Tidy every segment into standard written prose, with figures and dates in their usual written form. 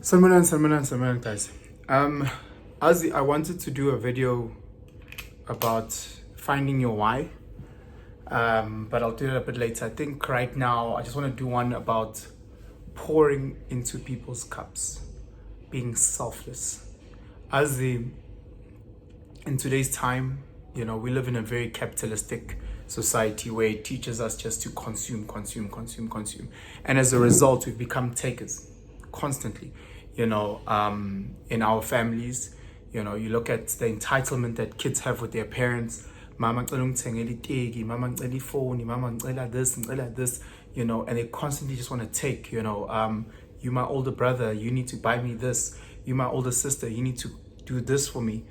Salman, guys. I wanted to do a video about finding your why, but I'll do it a bit later. I think right now I just want to do one about pouring into people's cups, being selfless. In today's time, we live in a very capitalistic society where it teaches us just to consume, consume, consume, consume, and as a result, we've become takers constantly. In our families, you look at the entitlement that kids have with their parents. Mama ngicela ungithengele iteki, mama ngicela ifoni, mama ngicela this, and they constantly just want to take. You my older brother, you need to buy me this. You my older sister, you need to do this for me.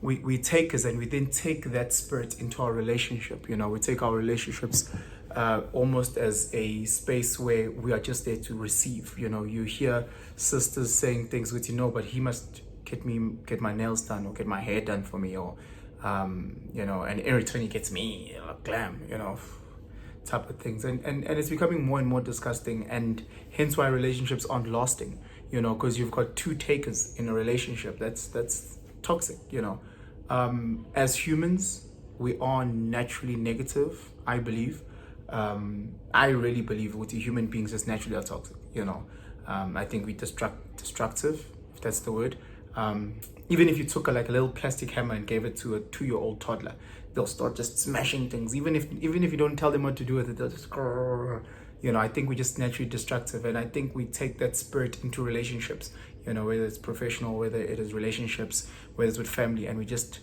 We takers, and we then take that spirit into our relationship. We take our relationships almost as a space where we are just there to receive. You hear sisters saying things with but he must get my nails done or get my hair done for me, or and every return he gets me glam, type of things, and it's becoming more and more disgusting, and hence why relationships aren't lasting, because you've got two takers in a relationship. That's toxic. As humans, we are naturally negative, I believe. I really believe with the human beings just naturally are toxic. I think we destructive, if that's the word. Even if you took a little plastic hammer and gave it to a 2-year-old toddler, they'll start just smashing things. Even if you don't tell them what to do with it, they'll just I think we're just naturally destructive, and I think we take that spirit into relationships, whether it's professional, whether it is relationships, whether it's with family, and we just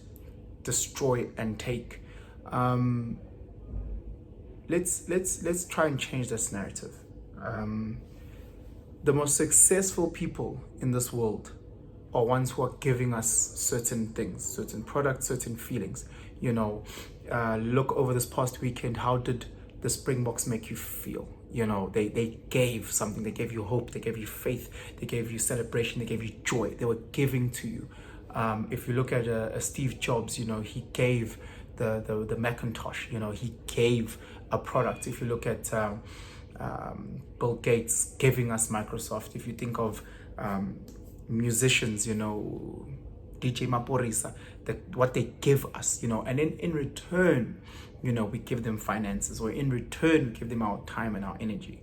destroy and take. Let's try and change this narrative. The most successful people in this world are ones who are giving us certain things, certain products, certain feelings. Look over this past weekend, how did the Springboks make you feel? They gave something. They gave you hope, they gave you faith, they gave you celebration, they gave you joy. They were giving to you. If you look at a Steve Jobs, he gave the Macintosh. He gave a product. If you look at Bill Gates giving us Microsoft. If you think of musicians, DJ Maporisa, what they give us, and then in return, we give them finances, or in return, we give them our time and our energy.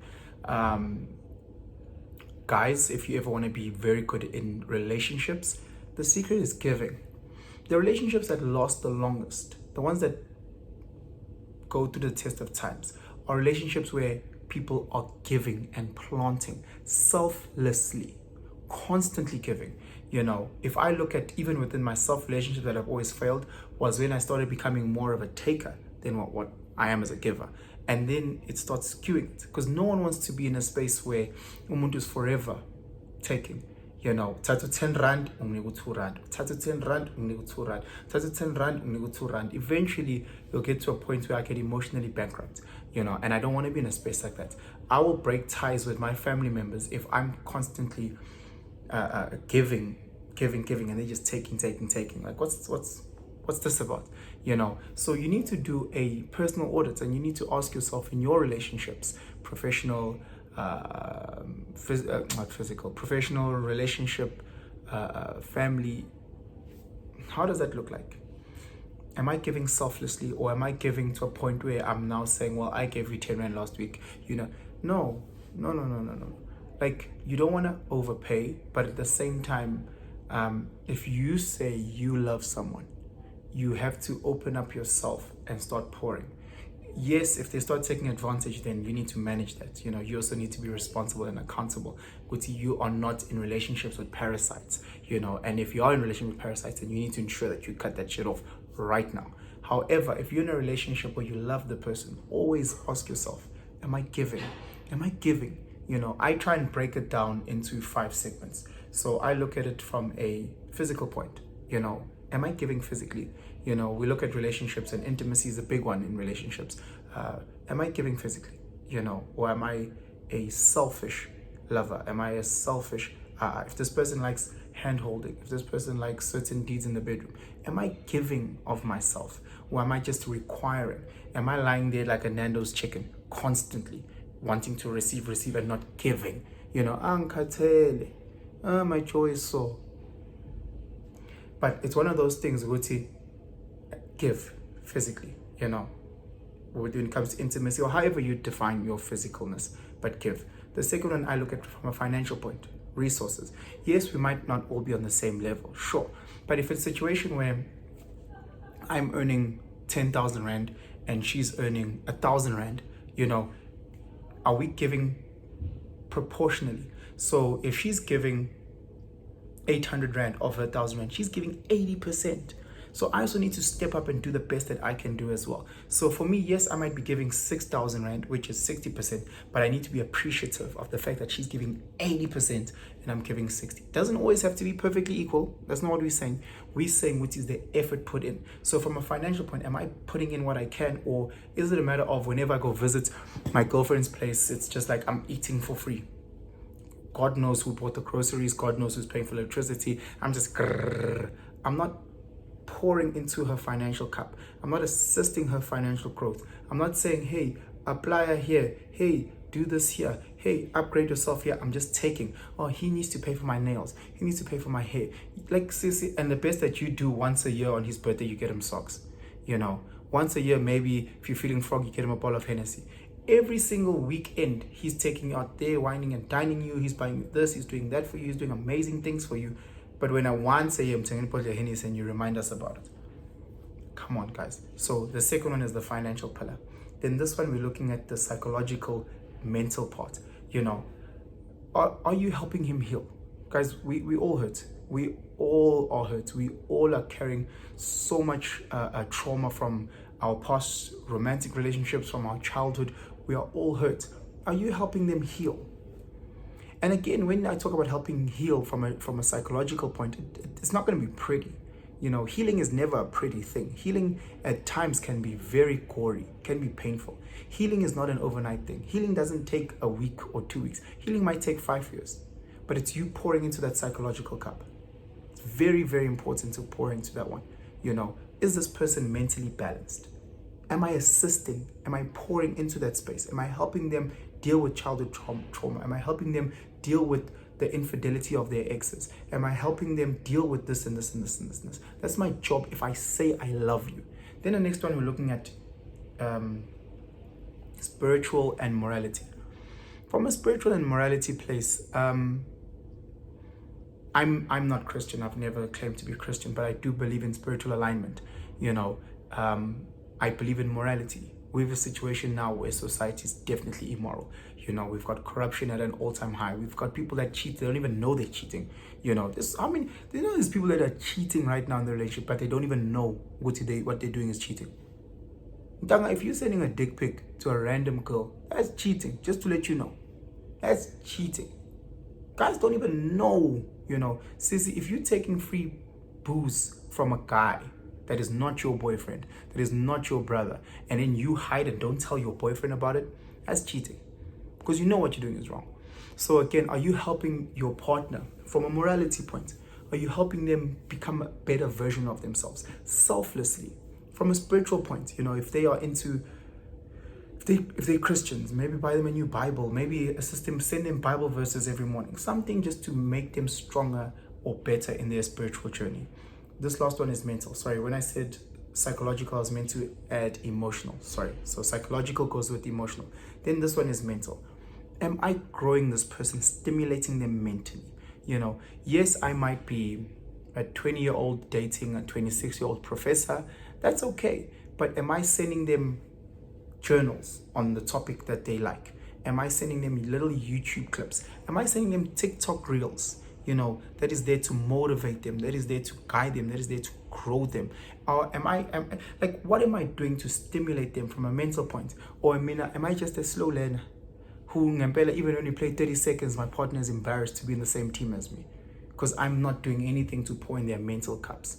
Guys, if you ever want to be very good in relationships, the secret is giving. The relationships that last the longest, the ones that go through the test of times, are relationships where people are giving and planting selflessly, constantly giving. If I look at even within myself, relationships that have always failed was when I started becoming more of a taker than what I am as a giver. And then it starts skewing it, because no one wants to be in a space where umuntu is forever taking. Thatha 10 rand, unginika 2 rand. Thatha 10 rand, unginika 2 rand. Thatha 10 rand, unginika 2 rand. Eventually, you'll get to a point where I get emotionally bankrupt, and I don't want to be in a space like that. I will break ties with my family members if I'm constantly giving, and they're just taking. Like, what's this about? So you need to do a personal audit, and you need to ask yourself in your relationships, professional, not physical, professional, relationship, family, how does that look like? Am I giving selflessly, or am I giving to a point where I'm now saying, well, I gave you 10 rand last week? No. Like, you don't want to overpay, but at the same time, if you say you love someone, you have to open up yourself and start pouring. Yes, if they start taking advantage, then you need to manage that. You also need to be responsible and accountable. You are not in relationships with parasites, and if you are in a relationship with parasites, then you need to ensure that you cut that shit off right now. However, if you're in a relationship where you love the person, always ask yourself, am I giving? I try and break it down into 5 segments. So I look at it from a physical point. Am I giving physically? We look at relationships, and intimacy is a big one in relationships. Am I giving physically? Or am I a selfish lover? Am I a selfish, if this person likes hand holding, if this person likes certain deeds in the bedroom, am I giving of myself? Or am I just requiring? Am I lying there like a Nando's chicken, constantly wanting to receive and not giving? Angkhathele. My jaw is sore. But it's one of those things, Guti, give physically, when it comes to intimacy, or however you define your physicalness, but give. The second one I look at from a financial point, resources. Yes, we might not all be on the same level, sure. But if it's a situation where I'm earning 10,000 Rand and she's earning 1,000 Rand, are we giving proportionally? So if she's giving 800 Rand of her 1,000 Rand, she's giving 80%. So I also need to step up and do the best that I can do as well. So for me, yes, I might be giving 6,000 Rand, which is 60%, but I need to be appreciative of the fact that she's giving 80% and I'm giving 60. Doesn't always have to be perfectly equal. That's not what we're saying. We're saying which is the effort put in. So from a financial point, am I putting in what I can, or is it a matter of whenever I go visit my girlfriend's place, it's just like I'm eating for free? God knows who bought the groceries. God knows who's paying for electricity. I'm not pouring into her financial cup. I'm not assisting her financial growth. I'm not saying, hey, apply her here. Hey, do this here. Hey, upgrade yourself here. I'm just taking. Oh, he needs to pay for my nails. He needs to pay for my hair. Like, seriously, and the best that you do once a year on his birthday, you get him socks. Once a year, maybe if you're feeling froggy, get him a bottle of Hennessy. Every single weekend, he's taking you out there, whining and dining you. He's buying you this, he's doing that for you. He's doing amazing things for you. But when I once a year, I'm saying, put your Hennessy and you remind us about it. Come on, guys. So the second one is the financial pillar. Then this one, we're looking at the psychological, mental part. Are you helping him heal? Guys, we all hurt. We all are hurt. We all are carrying so much trauma from our past romantic relationships, from our childhood. We are all hurt. Are you helping them heal? And again, when I talk about helping heal from a psychological point, it's not going to be pretty. Healing is never a pretty thing. Healing at times can be very gory, can be painful. Healing is not an overnight thing. Healing doesn't take a week or 2 weeks. Healing might take 5 years, but it's you pouring into that psychological cup. It's very, very important to pour into that one. Is this person mentally balanced? Am I assisting? Am I pouring into that space? Am I helping them deal with childhood trauma? Am I helping them deal with the infidelity of their exes? Am I helping them deal with this and this and this and this and this? That's my job if I say I love you. Then the next one, we're looking at spiritual and morality. From a spiritual and morality place, I'm not Christian. I've never claimed to be Christian, but I do believe in spiritual alignment. I believe in morality. We have a situation now where society is definitely immoral. We've got corruption at an all-time high. We've got people that cheat. They don't even know they're cheating. There's people that are cheating right now in the relationship, but they don't even know what they're doing is cheating. If you're sending a dick pic to a random girl, that's cheating. Just to let you know, that's cheating. Guys don't even know. Sissy, if you're taking free booze from a guy that is not your boyfriend, that is not your brother, and then you hide and don't tell your boyfriend about it, that's cheating. Because you know what you're doing is wrong. So again, are you helping your partner from a morality point? Are you helping them become a better version of themselves selflessly? From a spiritual point, if they are into, if they're Christians, maybe buy them a new Bible, maybe assist them, send them Bible verses every morning, something just to make them stronger or better in their spiritual journey. This last one is mental. Sorry, when I said psychological, I was meant to add emotional. Sorry. So psychological goes with emotional. Then this one is mental. Am I growing this person, stimulating them mentally? Yes, I might be a 20-year-old dating a 26-year-old professor. That's okay. But am I sending them journals on the topic that they like? Am I sending them little YouTube clips? Am I sending them TikTok reels? That is there to motivate them, that is there to guide them, that is there to grow them? Or what am I doing to stimulate them from a mental point? Or am I just a slow learner who, even when we play 30 seconds, my partner is embarrassed to be in the same team as me because I'm not doing anything to pour in their mental cups?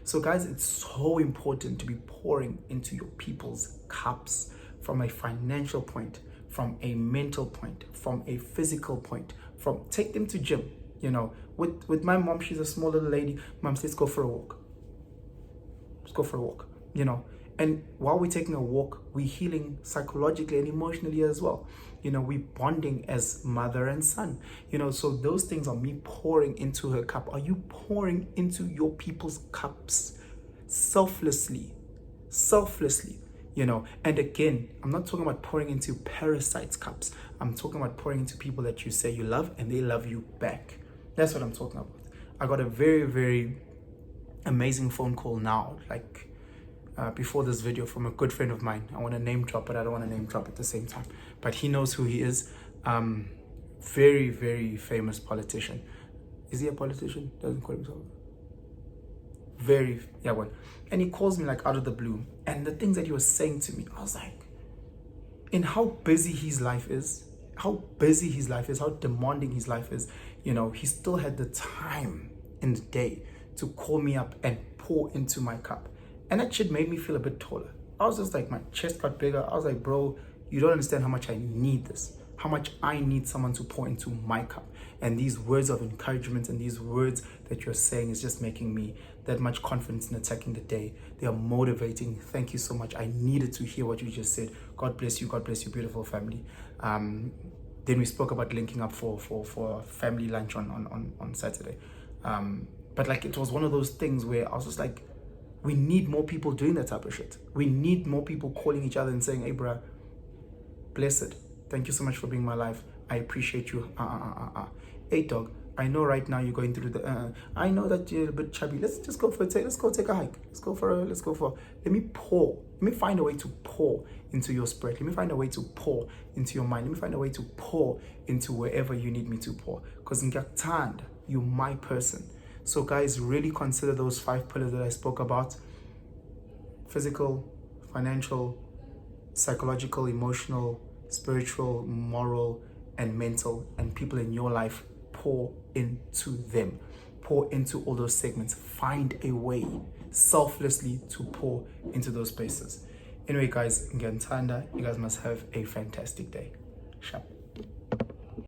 So guys, it's so important to be pouring into your people's cups from a financial point, from a mental point, from a physical point, take them to gym. With my mom, she's a small little lady. Mom, let's go for a walk. Let's go for a walk, And while we're taking a walk, we're healing psychologically and emotionally as well. We bonding as mother and son, so those things are me pouring into her cup. Are you pouring into your people's cups selflessly? And again, I'm not talking about pouring into parasites' cups. I'm talking about pouring into people that you say you love and they love you back. That's what I'm talking about. I got a very, very amazing phone call now, like before this video, from a good friend of mine. I want to name drop, but I don't want to name drop at the same time. But he knows who he is. Very, very famous politician. Is he a politician? Doesn't call himself. Well. And he calls me like out of the blue. And the things that he was saying to me, I was like, in how busy his life is, how demanding his life is, he still had the time in the day to call me up and pour into my cup. And that shit made me feel a bit taller. I was just like, my chest got bigger. I was like, bro, you don't understand how much I need this, how much I need someone to pour into my cup. And these words of encouragement and these words that you're saying is just making me that much confidence in attacking the day. They are motivating. Thank you so much. I needed to hear what you just said. God bless you. God bless you, beautiful family. Then we spoke about linking up for a family lunch on Saturday. But like, it was one of those things where I was just like, we need more people doing that type of shit. We need more people calling each other and saying, hey, bruh, blessed. Thank you so much for being my life. I appreciate you. Hey, dog, I know right now you're going through the, I know that you're a bit chubby. Let's just go for let's go take a hike. Let me find a way to pour into your spirit. Let me find a way to pour into your mind. Let me find a way to pour into wherever you need me to pour. Because in Gaktand, you're my person. So guys, really consider those 5 pillars that I spoke about: physical, financial, psychological, emotional, spiritual, moral, and mental. And people in your life, pour into them. Pour into all those segments. Find a way selflessly to pour into those places. Anyway, guys, Ngiyantanda, you guys must have a fantastic day. Sharp.